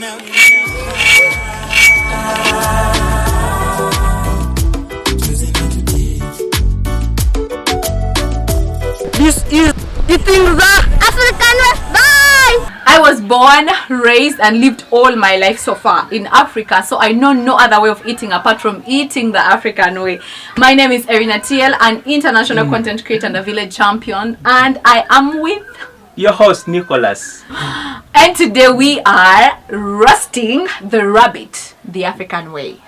This is eating the African way. Bye! I was born, raised, and lived all my life so far in Africa, so I know no other way of eating apart from eating the African way. My name is Erinah TL, an international content creator and a village champion, and I am with your host Nicholas. And today we are roasting the rabbit the African way.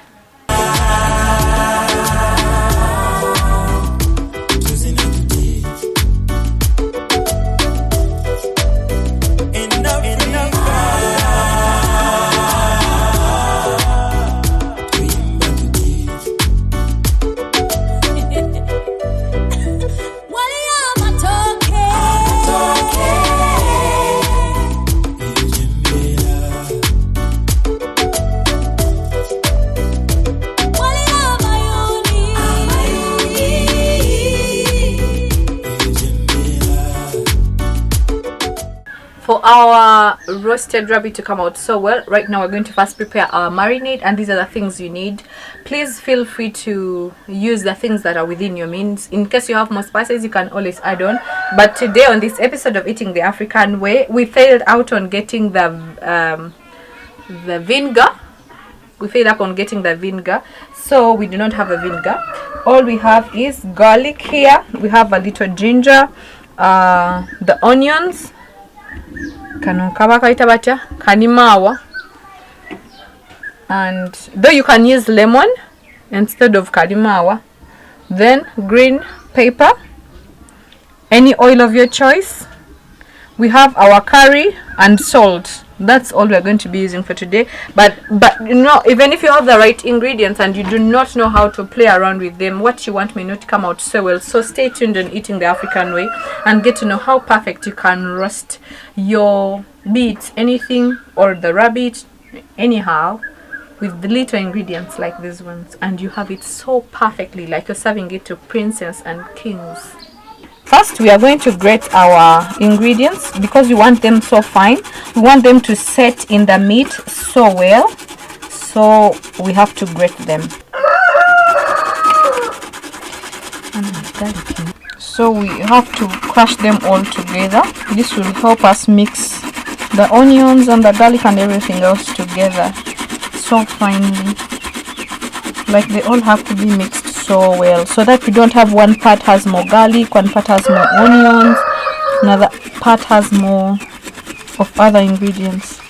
For our roasted rabbit to come out so well, right now we're going to first prepare our marinade, and these are the things you need. Please feel free to use the things that are within your means. In case you have more spices, you can always add on. But today on this episode of Eating the African Way, we failed out on getting the vinegar. We failed up on getting the vinegar, so we do not have the vinegar. All we have is garlic here. We have a little ginger, the onions, kanimawa, and though you can use lemon instead of kanimawa. Then green pepper, any oil of your choice. We have our curry and salt. That's all we're going to be using for today. But you know, even if you have the right ingredients and you do not know how to play around with them, what you want may not come out so well. So stay tuned on Eating the African Way and get to know how perfect you can roast your meat, anything, or the rabbit, anyhow, with the little ingredients like these ones, and you have it so perfectly, like you're serving it to princes and kings. First, we are going to grate our ingredients because we want them so fine. We want them to set in the meat so well. So we have to grate them. So we have to crush them all together. This will help us mix the onions and the garlic and everything else together so finely. Like they all have to be mixed so well, so that we don't have one part has more garlic, one part has more onions, another part has more of other ingredients.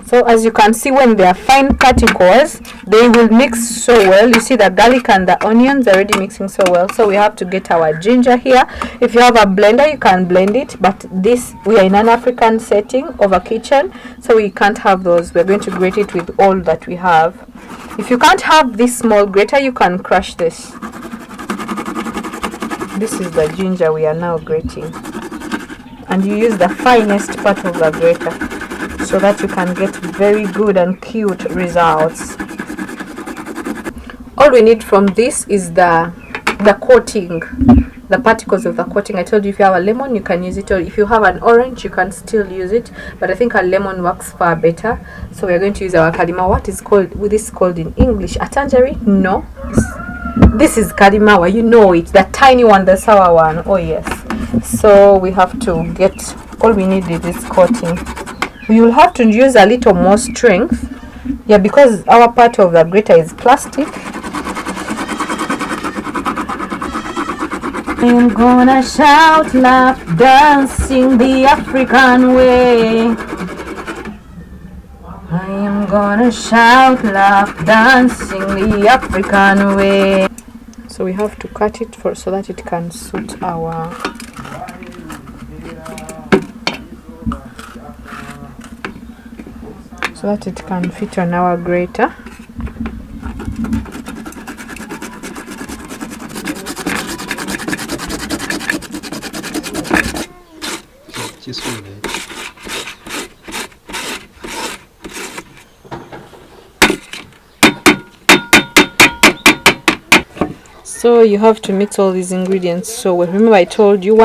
So as you can see, when they are fine particles, they will mix so well. You see the garlic and the onions are already mixing so well. So we have to get our ginger here. If you have a blender, you can blend it, but this, we are in an African setting of a kitchen, so we can't have those. We're going to grate it with all that we have. If you can't have this small grater, you can crush this. This is the ginger we are now grating, and you use the finest part of the grater so that you can get very good and cute results. All we need from this is the coating, the particles of the coating. I told you if you have a lemon, you can use it, or if you have an orange, you can still use it, but I think a lemon works far better. So we're going to use our kadimawa. What is called, this is called in English a tangerine? No, this is kadimawa, you know it, the tiny one, the sour one. Oh yes. So we have to get, all we need is this coating. We will have to use a little more strength, yeah, because our part of the grater is plastic. I'm gonna shout, laugh, dancing the African way. I am gonna shout, laugh, dancing the African way. So we have to cut it so that it can suit our it can fit on our grater. So you have to mix all these ingredients. So remember I told you,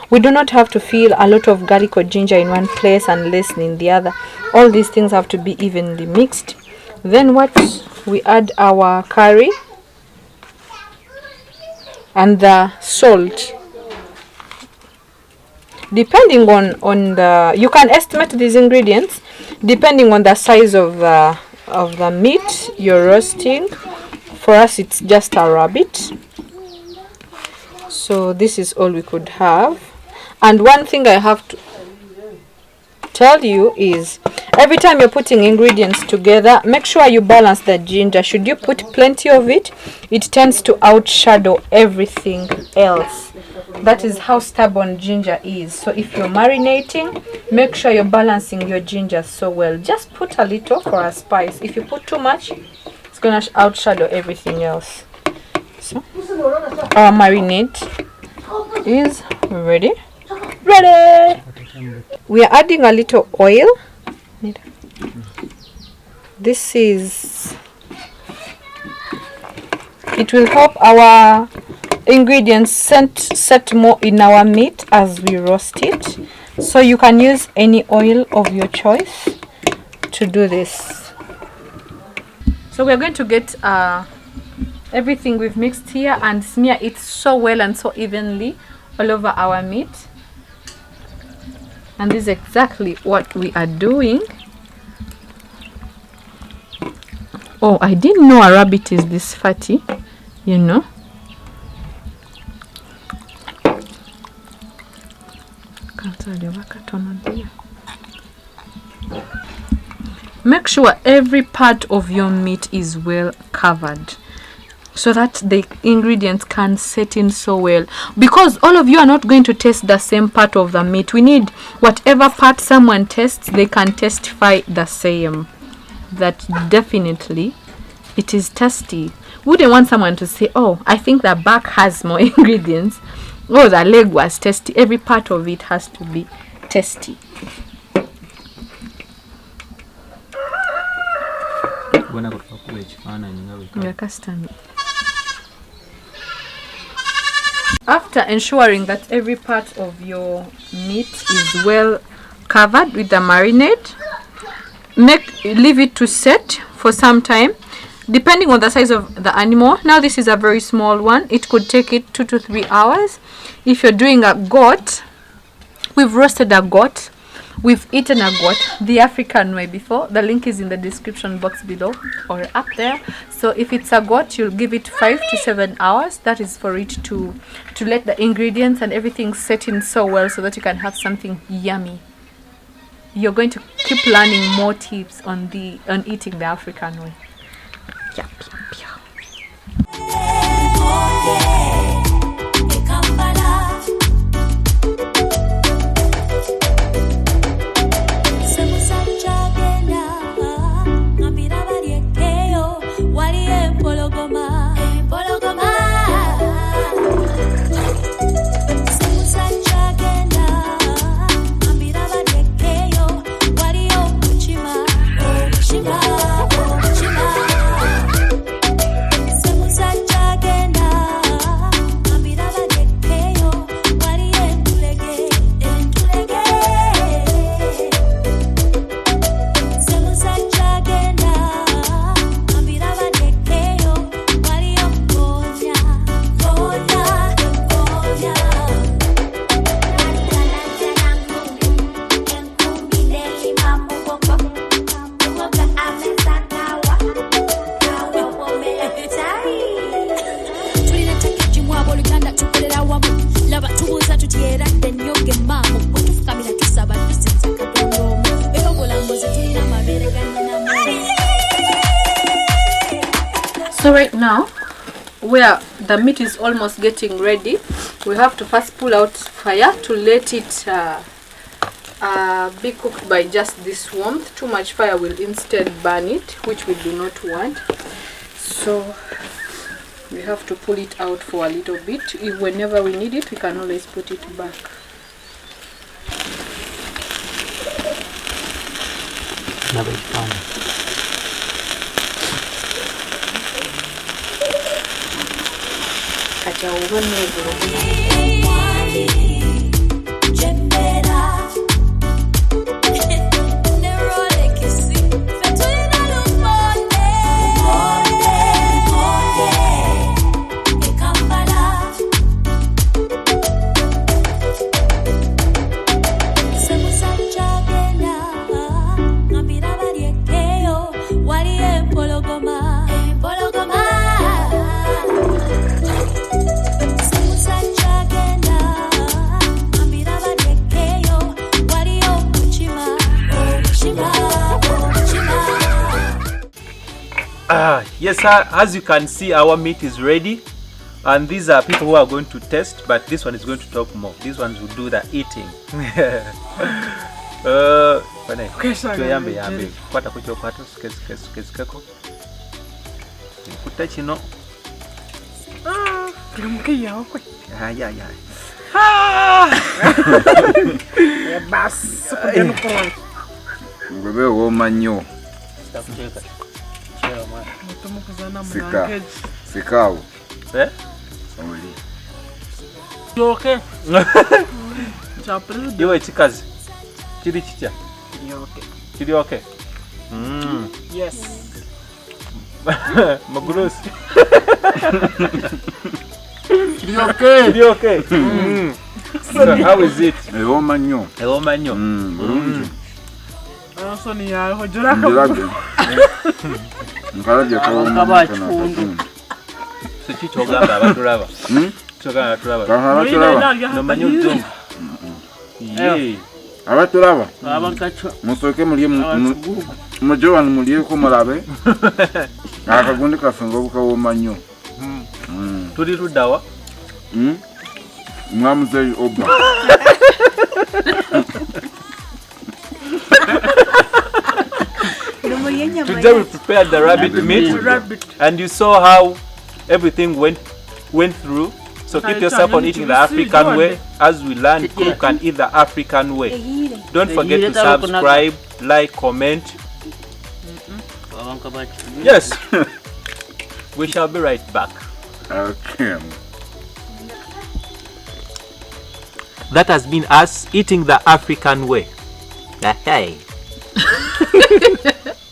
we do not have to feel a lot of garlic or ginger in one place and less in the other. All these things have to be evenly mixed. Then what we add our curry and the salt. Depending on the, you can estimate these ingredients depending on the size of the meat you're roasting. For us it's just a rabbit, so this is all we could have. And one thing I have to tell you is, every time you're putting ingredients together, make sure you balance the ginger. Should you put plenty of it, it tends to outshadow everything else. That is how stubborn ginger is. So if you're marinating, make sure you're balancing your ginger so well. Just put a little for a spice. If you put too much, it's gonna outshadow everything else. So our marinade is ready. We are adding a little oil. This is, it will help our ingredients set more in our meat as we roast it. So you can use any oil of your choice to do this. So we're going to get everything we've mixed here and smear it so well and so evenly all over our meat. And this is exactly what we are doing. Oh, I didn't know a rabbit is this fatty, you know. Make sure every part of your meat is well covered so that the ingredients can set in so well, because all of you are not going to taste the same part of the meat. We need whatever part someone tastes, they can testify the same, that definitely it is tasty. Wouldn't want someone to say, oh, I think the back has more ingredients, oh, the leg was tasty. Every part of it has to be tasty. After ensuring that every part of your meat is well covered with the marinade, leave it to set for some time, depending on the size of the animal. Now this is a very small one. It could take it 2 to 3 hours. If you're doing a goat, we've roasted a goat. We've eaten a goat the African way before. The link is in the description box below or up there. So if it's a goat, you'll give it 5 to 7 hours. That is for it to let the ingredients and everything set in so well so that you can have something yummy. You're going to keep learning more tips on eating the African way. Yep, yep, yep. So right now, where the meat is almost getting ready, we have to first pull out fire to let it be cooked by just this warmth. Too much fire will instead burn it, which we do not want. So we have to pull it out for a little bit. Whenever we need it, we can always put it back. Yes, as you can see, our meat is ready, and these are people who are going to test, but this one is going to talk more. These ones will do the eating. Kwata kucho kwato sikeko kuta chino Kimukia okwe. ya Bas, kugenda kukola. Ngwebe woma nnyo. takucheka Sika. Sikawo. Oli. Okay. Chapel. Iwe chikazi chiri chicha Okay. chiri okay. Yes. Magulos Chiri okay. chiri okay. So how is it? Woma nnyo. Ewoma nnyo. Bulungi. So ni ya hojura Ndirabe. Nkalaje ko woma. Sichicho gamba abatulaba. Chogana tulaba. Tulaba. No manyo zungu. Yee. Abatulaba. Abakacho. Musoke muliye mujowa muliye ko mulabe. Akagundi kafunga buka woma nnyo. Tuli rudawa. Mwamuze oba. Today we prepared the rabbit meat, and you saw how everything went through. So keep yourself on eating the African way as we learn cook and eat the African way. Don't forget to subscribe, like, comment. Yes. We shall be right back. Okay. That has been us eating the African way. Hey.